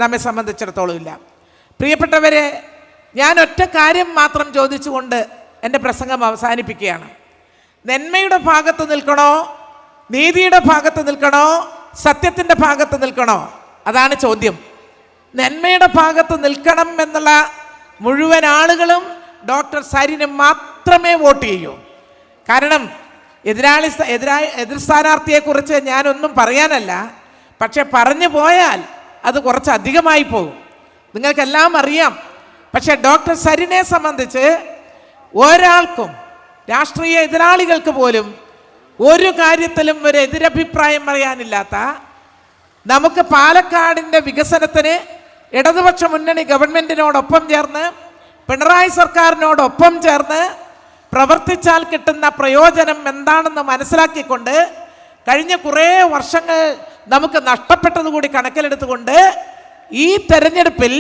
നമ്മെ സംബന്ധിച്ചിടത്തോളം ഇല്ല. പ്രിയപ്പെട്ടവരെ, ഞാൻ ഒറ്റ കാര്യം മാത്രം ചോദിച്ചുകൊണ്ട് എൻ്റെ പ്രസംഗം അവസാനിപ്പിക്കുകയാണ്. നന്മയുടെ ഭാഗത്ത് നിൽക്കണോ, നീതിയുടെ ഭാഗത്ത് നിൽക്കണോ, സത്യത്തിൻ്റെ ഭാഗത്ത് നിൽക്കണോ? അതാണ് ചോദ്യം. നന്മയുടെ ഭാഗത്ത് നിൽക്കണം എന്നുള്ള മുഴുവൻ ആളുകളും ഡോക്ടർ സരിന് മാത്രമേ വോട്ട് ചെയ്യൂ. കാരണം എതിർ സ്ഥാനാർത്ഥിയെക്കുറിച്ച് ഞാനൊന്നും പറയാനല്ല, പക്ഷെ പറഞ്ഞു പോയാൽ അത് കുറച്ച് അധികമായി പോകും. നിങ്ങൾക്കെല്ലാം അറിയാം. പക്ഷെ ഡോക്ടർ സരിനെ സംബന്ധിച്ച് ഒരാൾക്കും, രാഷ്ട്രീയ എതിരാളികൾക്ക് പോലും ഒരു കാര്യത്തിലും ഒരു എതിരഭിപ്രായം പറയാനില്ലാത്ത, നമുക്ക് പാലക്കാടിൻ്റെ വികസനത്തിന് ഇടതുപക്ഷ മുന്നണി ഗവൺമെൻറ്റിനോടൊപ്പം ചേർന്ന്, പിണറായി സർക്കാരിനോടൊപ്പം ചേർന്ന് പ്രവർത്തിച്ചാൽ കിട്ടുന്ന പ്രയോജനം എന്താണെന്ന് മനസ്സിലാക്കിക്കൊണ്ട്, കഴിഞ്ഞ കുറേ വർഷങ്ങൾ നമുക്ക് നഷ്ടപ്പെട്ടതുകൂടി കണക്കിലെടുത്തുകൊണ്ട് ഈ തെരഞ്ഞെടുപ്പിൽ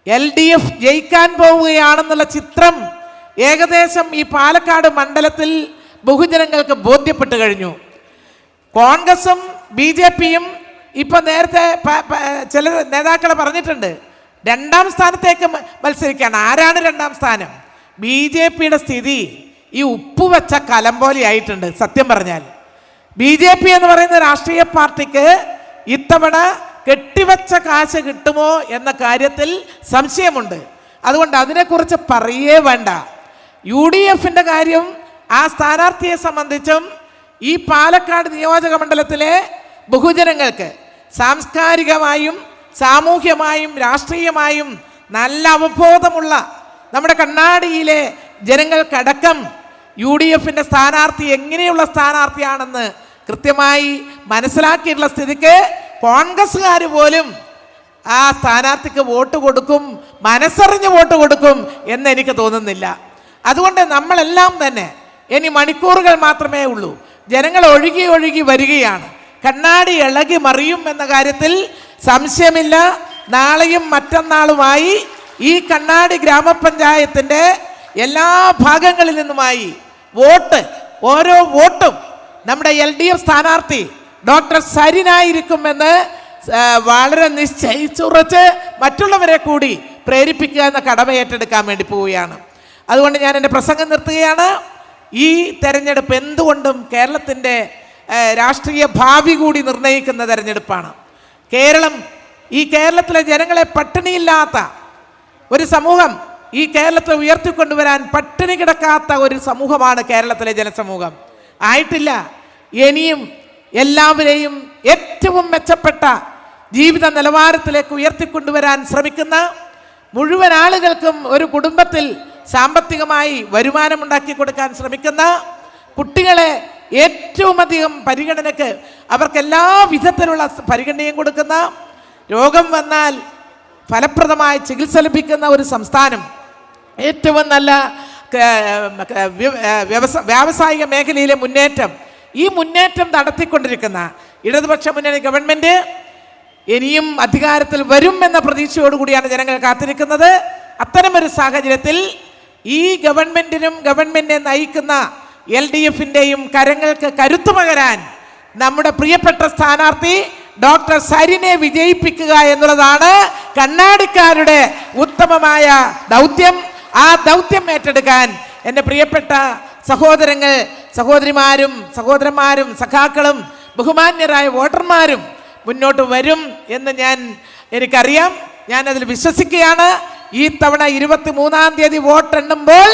LDF ജയിക്കാൻ പോവുകയാണെന്നുള്ള ചിത്രം ഏകദേശം ഈ പാലക്കാട് മണ്ഡലത്തിൽ ബഹുജനങ്ങൾക്ക് ബോധ്യപ്പെട്ടു കഴിഞ്ഞു. കോൺഗ്രസും BJPയും ഇപ്പം നേരത്തെ ചില നേതാക്കൾ പറഞ്ഞിട്ടുണ്ട്, 2ാം സ്ഥാനത്തേക്ക് മത്സരിക്കുകയാണ്. ആരാണ് 2ാം സ്ഥാനം? BJPയുടെ സ്ഥിതി ഈ ഉപ്പുവെച്ച കലം പോലെ ആയിട്ടുണ്ട്. സത്യം പറഞ്ഞാൽ BJP എന്ന് പറയുന്ന രാഷ്ട്രീയ പാർട്ടിക്ക് ഇത്തവണ കെട്ടിവെച്ച കാശ് കിട്ടുമോ എന്ന കാര്യത്തിൽ സംശയമുണ്ട്. അതുകൊണ്ട് അതിനെക്കുറിച്ച് പറയേ വേണ്ട. UDFൻ്റെ കാര്യം, ആ സ്ഥാനാർത്ഥിയെ സംബന്ധിച്ചും ഈ പാലക്കാട് നിയോജക മണ്ഡലത്തിലെ ബഹുജനങ്ങൾക്ക് സാംസ്കാരികമായും സാമൂഹ്യമായും രാഷ്ട്രീയമായും നല്ല അവബോധമുള്ള നമ്മുടെ കണ്ണാടിയിലെ ജനങ്ങൾക്കടക്കം UDFൻ്റെ സ്ഥാനാർത്ഥി എങ്ങനെയുള്ള സ്ഥാനാർത്ഥിയാണെന്ന് കൃത്യമായി മനസ്സിലാക്കിയിട്ടുള്ള സ്ഥിതിക്ക് കോൺഗ്രസ്സുകാർ പോലും ആ സ്ഥാനാർത്ഥിക്ക് വോട്ട് കൊടുക്കും, മനസ്സറിഞ്ഞ് വോട്ട് കൊടുക്കും എന്ന് എനിക്ക് തോന്നുന്നില്ല. അതുകൊണ്ട് നമ്മളെല്ലാം തന്നെ ഇനി മണിക്കൂറുകൾ മാത്രമേ ഉള്ളൂ. ജനങ്ങൾ ഒഴുകി ഒഴുകി വരികയാണ്. കണ്ണാടി ഇളകി മറിയും എന്ന കാര്യത്തിൽ സംശയമില്ല. നാളെയും മറ്റന്നാളുമായി ഈ കണ്ണാടി ഗ്രാമപഞ്ചായത്തിൻ്റെ എല്ലാ ഭാഗങ്ങളിൽ നിന്നുമായി ഓരോ വോട്ടും നമ്മുടെ LDF സ്ഥാനാർത്ഥി ഡോക്ടർ സരിനായിരിക്കുമെന്ന് വളരെ നിശ്ചയിച്ചുറച്ച് മറ്റുള്ളവരെ കൂടി പ്രേരിപ്പിക്കുക എന്ന കടമ ഏറ്റെടുക്കാൻ വേണ്ടി പോവുകയാണ്. അതുകൊണ്ട് ഞാൻ എൻ്റെ പ്രസംഗം നിർത്തുകയാണ്. ഈ തെരഞ്ഞെടുപ്പ് എന്തുകൊണ്ടും കേരളത്തിൻ്റെ രാഷ്ട്രീയ ഭാവി കൂടി നിർണ്ണയിക്കുന്ന തെരഞ്ഞെടുപ്പാണ്. ഈ കേരളത്തിലെ ജനങ്ങളെ പട്ടിണിയില്ലാത്ത ഒരു സമൂഹം ഈ കേരളത്തെ ഉയർത്തിക്കൊണ്ടുവരാൻ പട്ടിണി കിടക്കാത്ത ഒരു സമൂഹമാണ് കേരളത്തിലെ ജനസമൂഹം. ആയിട്ടില്ല. ഇനിയും എല്ലാവരെയും ഏറ്റവും മെച്ചപ്പെട്ട ജീവിത നിലവാരത്തിലേക്ക് ഉയർത്തിക്കൊണ്ടുവരാൻ ശ്രമിക്കുന്ന, മുഴുവൻ ആളുകൾക്കും ഒരു കുടുംബത്തിൽ സാമ്പത്തികമായി വരുമാനമുണ്ടാക്കി കൊടുക്കാൻ ശ്രമിക്കുന്ന, കുട്ടികളെ ഏറ്റവും അധികം പരിഗണനയ്ക്ക് അവർക്ക് എല്ലാ വിധത്തിലുള്ള പരിഗണനയും കൊടുക്കുന്ന, രോഗം വന്നാൽ ഫലപ്രദമായി ചികിത്സ ലഭിക്കുന്ന ഒരു സംസ്ഥാനം, ഏറ്റവും നല്ല വ്യാവസായിക മേഖലയിലെ മുന്നേറ്റം, ഈ മുന്നേറ്റം നടത്തിക്കൊണ്ടിരിക്കുന്ന ഇടതുപക്ഷ മുന്നണി ഗവൺമെൻറ് ഇനിയും അധികാരത്തിൽ വരും എന്ന പ്രതീക്ഷയോടുകൂടിയാണ് ജനങ്ങൾ കാത്തിരിക്കുന്നത്. അത്തരമൊരു സാഹചര്യത്തിൽ ഈ ഗവൺമെൻറ്റിനും ഗവൺമെൻറ്റിനെ നയിക്കുന്ന LDFൻ്റെയും കരങ്ങൾക്ക് കരുത്തു പകരാൻ നമ്മുടെ പ്രിയപ്പെട്ട സ്ഥാനാർത്ഥി ഡോക്ടർ സരിനെ വിജയിപ്പിക്കുക എന്നുള്ളതാണ് കണ്ണാടിക്കാരുടെ ഉത്തമമായ ദൗത്യം. ആ ദൗത്യം ഏറ്റെടുക്കാൻ എൻ്റെ പ്രിയപ്പെട്ട സഹോദരങ്ങൾ, സഹോദരിമാരും, സഹോദരന്മാരും, സഖാക്കളും ബഹുമാന്യരായ വോട്ടർമാരും മുന്നോട്ട് വരും എന്ന് എനിക്കറിയാം. ഞാനതിൽ വിശ്വസിക്കുകയാണ്. ഈ തവണ 23-ാം തീയതി വോട്ട് എണ്ണുമ്പോൾ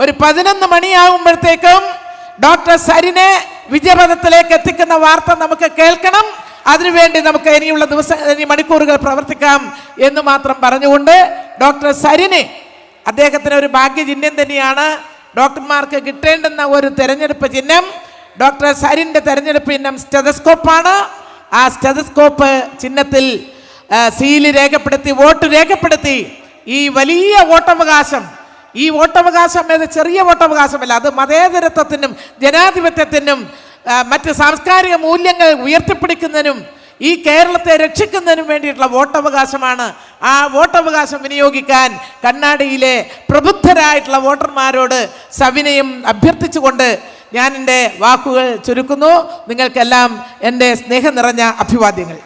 ഒരു 11 മണിയാകുമ്പോഴത്തേക്കും ഡോക്ടർ സരിനെ വിജയപഥത്തിലേക്ക് എത്തിക്കുന്ന വാർത്ത നമുക്ക് കേൾക്കണം. അതിനുവേണ്ടി നമുക്ക് ഇനി മണിക്കൂറുകൾ പ്രവർത്തിക്കാം എന്ന് മാത്രം പറഞ്ഞുകൊണ്ട്, ഡോക്ടർ സരിന് അദ്ദേഹത്തിന് ഒരു ഭാഗ്യചിഹ്നം തന്നെയാണ്. ഡോക്ടർമാർക്ക് കിട്ടേണ്ടുന്ന ഒരു തെരഞ്ഞെടുപ്പ് ചിഹ്നം, ഡോക്ടർ സരിൻ്റെ തെരഞ്ഞെടുപ്പ് ചിഹ്നം സ്റ്റെതസ്കോപ്പാണ്. ആ സ്റ്റെതസ്കോപ്പ് ചിഹ്നത്തിൽ സീല് രേഖപ്പെടുത്തി, വോട്ട് രേഖപ്പെടുത്തി ഈ വലിയ വോട്ടവകാശം, ഈ വോട്ടവകാശം ഏത് ചെറിയ വോട്ടവകാശമല്ല, അത് മതേതരത്വത്തിനും ജനാധിപത്യത്തിനും മറ്റ് സാംസ്കാരിക മൂല്യങ്ങൾ ഉയർത്തിപ്പിടിക്കുന്നതിനും ഈ കേരളത്തെ രക്ഷിക്കുന്നതിനും വേണ്ടിയിട്ടുള്ള വോട്ടവകാശമാണ്. ആ വോട്ടവകാശം വിനിയോഗിക്കാൻ കണ്ണാടിയിലെ പ്രബുദ്ധരായിട്ടുള്ള വോട്ടർമാരോട് സവിനയം അഭ്യർത്ഥിച്ചുകൊണ്ട് ഞാൻ എൻ്റെ വാക്കുകൾ ചുരുക്കുന്നു. നിങ്ങൾക്കെല്ലാം എൻ്റെ സ്നേഹം നിറഞ്ഞ അഭിവാദ്യങ്ങൾ.